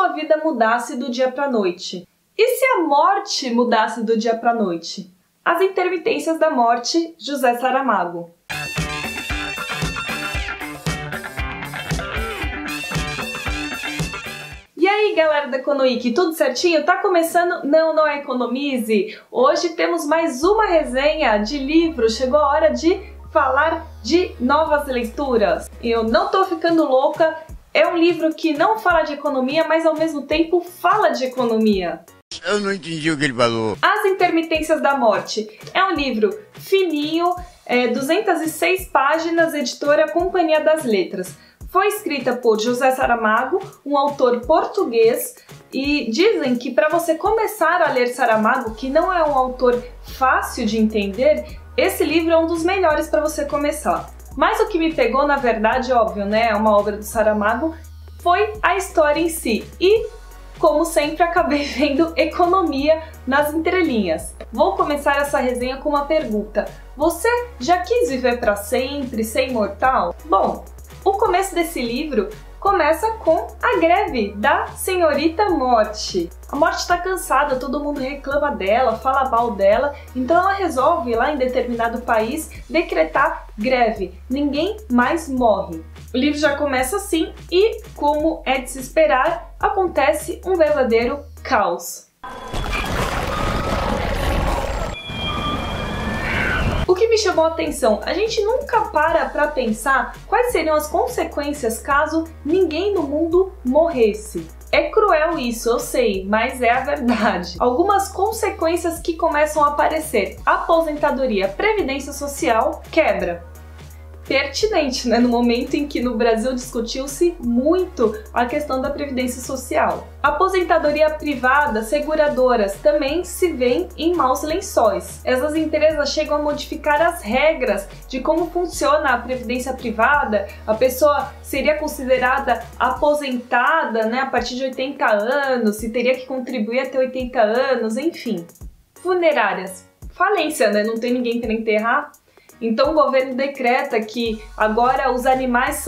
sua vida mudasse do dia para a noite? E se a morte mudasse do dia para a noite? As Intermitências da Morte, José Saramago. E aí, galera da Economic, tudo certinho? Tá começando? Não é Economize! Hoje temos mais uma resenha de livro, chegou a hora de falar de novas leituras. Eu não tô ficando louca, é um livro que não fala de economia, mas ao mesmo tempo fala de economia. Eu não entendi o que ele falou. As Intermitências da Morte é um livro fininho, 206 páginas, editora Companhia das Letras. Foi escrita por José Saramago, um autor português, e dizem que para você começar a ler Saramago, que não é um autor fácil de entender, esse livro é um dos melhores para você começar. Mas o que me pegou, na verdade, óbvio, né, é uma obra do Saramago, foi a história em si. E, como sempre, acabei vendo economia nas entrelinhas. Vou começar essa resenha com uma pergunta. Você já quis viver para sempre, ser imortal? Bom, o começo desse livro começa com a greve da Senhorita Morte. A Morte está cansada, todo mundo reclama dela, fala mal dela, então ela resolve, lá em determinado país, decretar greve. Ninguém mais morre. O livro já começa assim e, como é de se esperar, acontece um verdadeiro caos. O que me chamou a atenção, a gente nunca para pensar quais seriam as consequências caso ninguém no mundo morresse. É cruel isso, eu sei, mas é a verdade. Algumas consequências que começam a aparecer. Aposentadoria, previdência social, quebra. Pertinente, né? No momento em que no Brasil discutiu-se muito a questão da previdência social. Aposentadoria privada, seguradoras também se veem em maus lençóis. Essas empresas chegam a modificar as regras de como funciona a previdência privada. A pessoa seria considerada aposentada, né, a partir de 80 anos, se teria que contribuir até 80 anos, enfim. Funerárias, falência, né? Não tem ninguém para enterrar. Então o governo decreta que agora os animais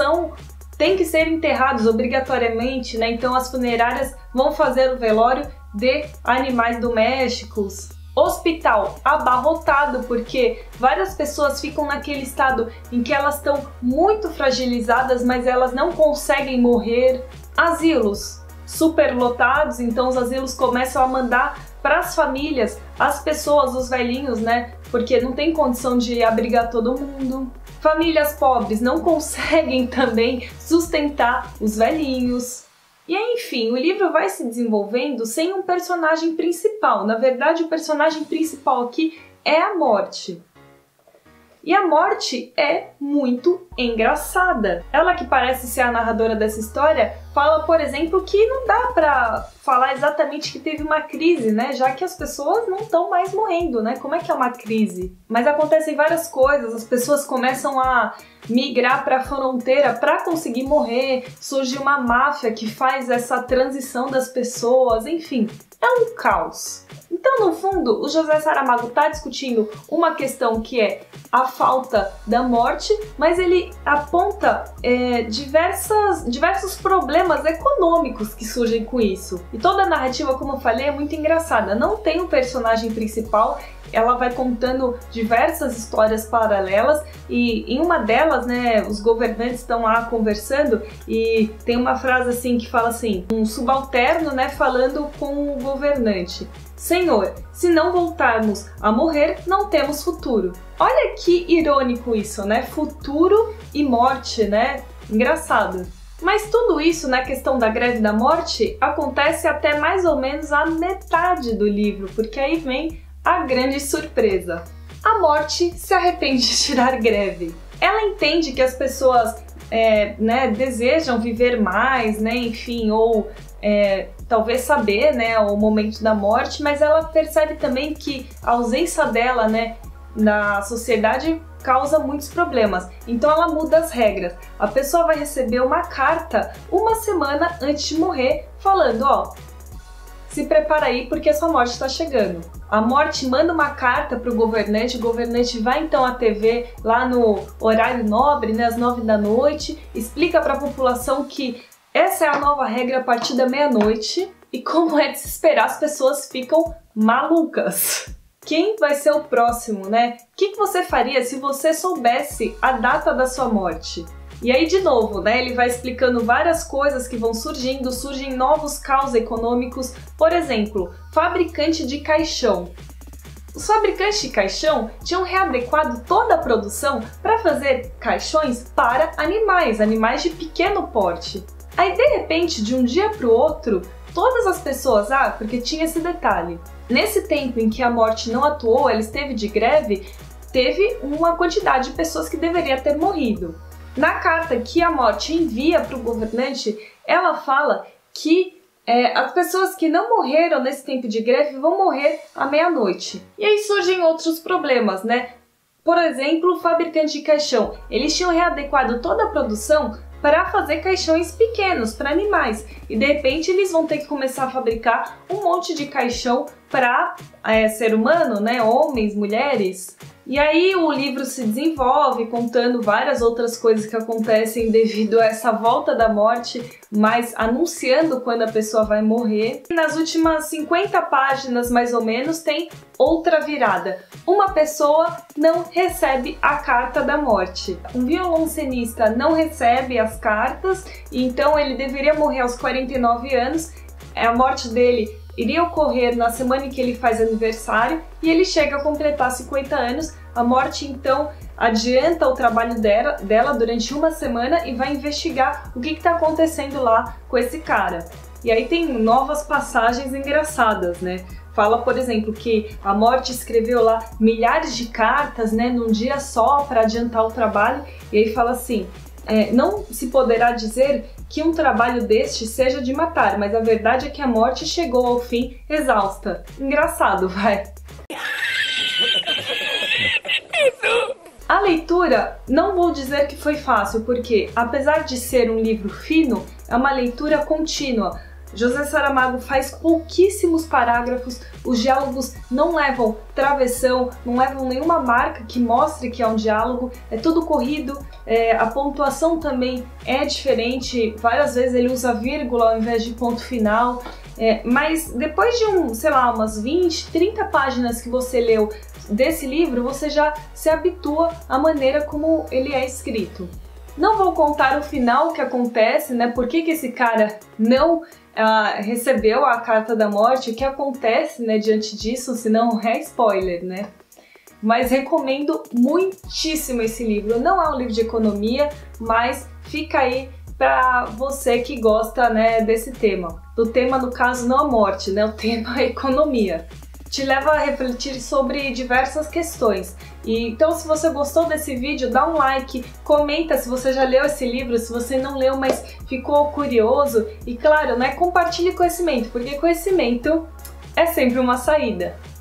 têm que ser enterrados obrigatoriamente, né? Então as funerárias vão fazer o velório de animais domésticos. Hospital abarrotado porque várias pessoas ficam naquele estado em que elas estão muito fragilizadas, mas elas não conseguem morrer. Asilos superlotados, então os asilos começam a mandar para as famílias, as pessoas, os velhinhos, né? Porque não tem condição de abrigar todo mundo. Famílias pobres não conseguem também sustentar os velhinhos. E aí, enfim, o livro vai se desenvolvendo sem um personagem principal. Na verdade, o personagem principal aqui é a Morte. E a Morte é muito engraçada. Ela, que parece ser a narradora dessa história, fala, por exemplo, que não dá pra falar exatamente que teve uma crise, né? Já que as pessoas não estão mais morrendo, né? Como é que é uma crise? Mas acontecem várias coisas, as pessoas começam a migrar para a fronteira para conseguir morrer, surge uma máfia que faz essa transição das pessoas, enfim, é um caos. Então, no fundo, o José Saramago está discutindo uma questão que é a falta da morte, mas ele aponta diversos problemas econômicos que surgem com isso. E toda a narrativa, como eu falei, é muito engraçada. Não tem um personagem principal, ela vai contando diversas histórias paralelas e em uma delas, né, os governantes estão lá conversando e tem uma frase assim que fala assim, um subalterno, né, falando com o governante. Senhor, se não voltarmos a morrer, não temos futuro. Olha que irônico isso, né? Futuro e morte, né? Engraçado. Mas tudo isso na questão da greve da morte acontece até mais ou menos a metade do livro, porque aí vem a grande surpresa. A Morte se arrepende de tirar greve. Ela entende que as pessoas desejam viver mais, né? Enfim, ou talvez saber, né, o momento da morte, mas ela percebe também que a ausência dela, né, na sociedade causa muitos problemas. Então ela muda as regras. A pessoa vai receber uma carta uma semana antes de morrer, falando, ó, se prepara aí porque a sua morte está chegando. A Morte manda uma carta para o governante vai então à TV lá no horário nobre, né, às 9 da noite, explica para a população que Essa é a nova regra a partir da meia-noite e, como é de se esperar, as pessoas ficam malucas. Quem vai ser o próximo, né? O que você faria se você soubesse a data da sua morte? E aí, de novo, né, ele vai explicando várias coisas que vão surgindo, surgem novos caos econômicos. Por exemplo, fabricante de caixão. Os fabricantes de caixão tinham readequado toda a produção para fazer caixões para animais de pequeno porte. Aí, de repente, de um dia para o outro, todas as pessoas, porque tinha esse detalhe, nesse tempo em que a morte não atuou, ela esteve de greve, teve uma quantidade de pessoas que deveria ter morrido. Na carta que a morte envia para o governante, ela fala que as pessoas que não morreram nesse tempo de greve vão morrer à meia-noite. E aí surgem outros problemas, né? Por exemplo, o fabricante de caixão. Eles tinham readequado toda a produção para fazer caixões pequenos para animais. E de repente eles vão ter que começar a fabricar um monte de caixão para ser humano, né? Homens, mulheres. E aí o livro se desenvolve contando várias outras coisas que acontecem devido a essa volta da morte, mas anunciando quando a pessoa vai morrer. E nas últimas 50 páginas, mais ou menos, tem outra virada. Uma pessoa não recebe a carta da morte. Um violoncenista não recebe as cartas, então ele deveria morrer aos 49 anos. A morte dele iria ocorrer na semana em que ele faz aniversário e ele chega a completar 50 anos. A morte, então, adianta o trabalho dela durante uma semana e vai investigar o que está acontecendo lá com esse cara. E aí tem novas passagens engraçadas, né? Fala, por exemplo, que a morte escreveu lá milhares de cartas, né, num dia só para adiantar o trabalho. E aí fala assim, não se poderá dizer que um trabalho deste seja de matar, mas a verdade é que a morte chegou ao fim exausta. Engraçado, vai. A leitura, não vou dizer que foi fácil, porque apesar de ser um livro fino, é uma leitura contínua. José Saramago faz pouquíssimos parágrafos, os diálogos não levam travessão, não levam nenhuma marca que mostre que é um diálogo, é tudo corrido, a pontuação também é diferente, várias vezes ele usa vírgula ao invés de ponto final, mas depois de umas 20, 30 páginas que você leu desse livro, você já se habitua à maneira como ele é escrito. Não vou contar o final que acontece, né? Por que esse cara não recebeu a carta da morte, o que acontece, né, diante disso, senão é spoiler, né? Mas recomendo muitíssimo esse livro. Não é um livro de economia, mas fica aí para você que gosta, né, desse tema. Do tema, no caso, não a morte, né? O tema é a economia. Te leva a refletir sobre diversas questões. Então, se você gostou desse vídeo, dá um like, comenta se você já leu esse livro, se você não leu, mas ficou curioso. E claro, né, compartilhe conhecimento, porque conhecimento é sempre uma saída.